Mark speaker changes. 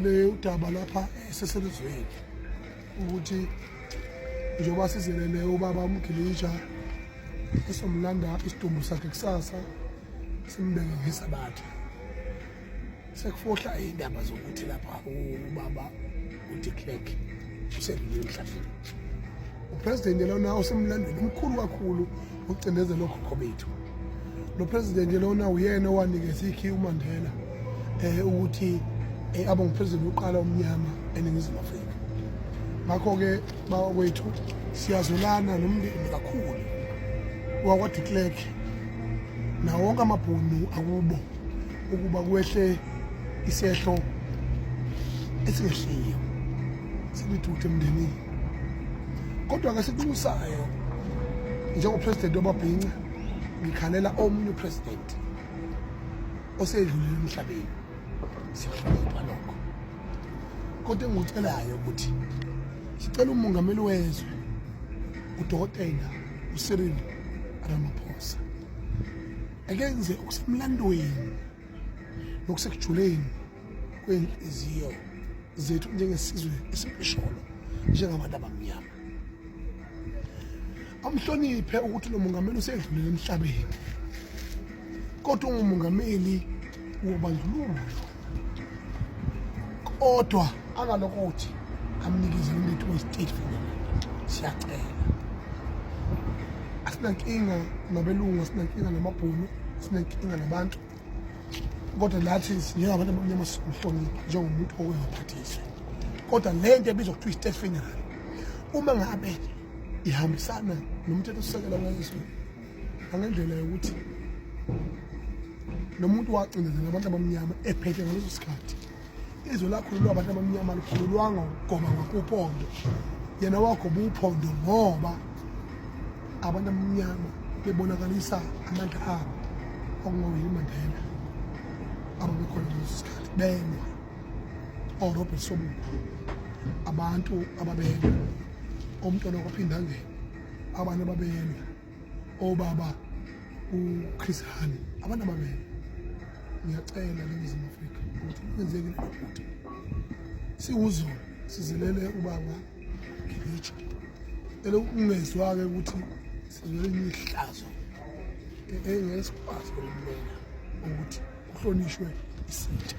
Speaker 1: le udaba lapha eseselizweni ukuthi njengoba sizelele ubaba uMgilija esomlanda isidumbu sakhe kusasa simbeke ngesabatha sekufohla indaba zokuthi lapha ubaba uDe Klerk usedlule emhlabeni. Upresident lona usemlandweni omkhulu kakhulu ukucindezela lokho bethu. Lo president lona uyena owanikeza ikhi uMandela ukuthi abe ngupresident oqala omnyama eNingizimu Afrika. Ngakho ke bakwethu siyazolana nomndeni kakhulu wakwaDe Klerk na wonke amabhunu akubo ukuba kwehle isehlo esingehliyo silithuthe emndenini. Kodwa ke siqinisayo njengopresident wababhinca ngikhalela omunye upresident osedlulile emhlabeni. Siyahlonipha lokho. Kodwa engikucelayo ukuthi sicela umongameli wezwe uDokotela uCyril Ramaphosa akenze okusemlandweni nokusekujuleni kwenhliziyo zethu njengesizwe esiphesholo njengabantu abamnyama. Amhloniphe ukuthi lo mongameli usedlulile emhlabeni, kodwa ungumongameli wobandlululo, kodwa angalokuthi amnikeze umuntu we-state funeral. Siyacela, asinankinga nabelungu, asinankinga namabhunu, asinankinga nabantu, kodwa lathi njengabantu abamnyama simhloniphe njengomuntu owephathiswe. Kodwa lento ebizwa kuthiwa i-state funeral uma ngabe ihambisana nomthethosisekelo wezwe angendlela yokuthi nomuntu wacindezela abantu abamnyama ephethe ngaleso sikhathi izwe lakhululwa abantu abamnyama likhululwanga ukugoma ngakuphondo, yena wagoba uphondo ngoba abantu abamnyama bebonakalisa amandla abo okungoWinnie Mandela ababekhona ngaleso sikhathi benwa oRobert Sobukwe, abantu ababelwa omntwana kwaphinda ngene, abantu ababelwa obaba uChris Hani, abantu ababelwa. Ngiyacela eNingizimu Afrika ukuthi kwenzeke lokho. Siwuzulu sizilele ubaba Mgilija. Elo ungezwa ke ukuthi sizwele imihlazo engesikwazi ukulela ukuthi kuhlonishwe isitha.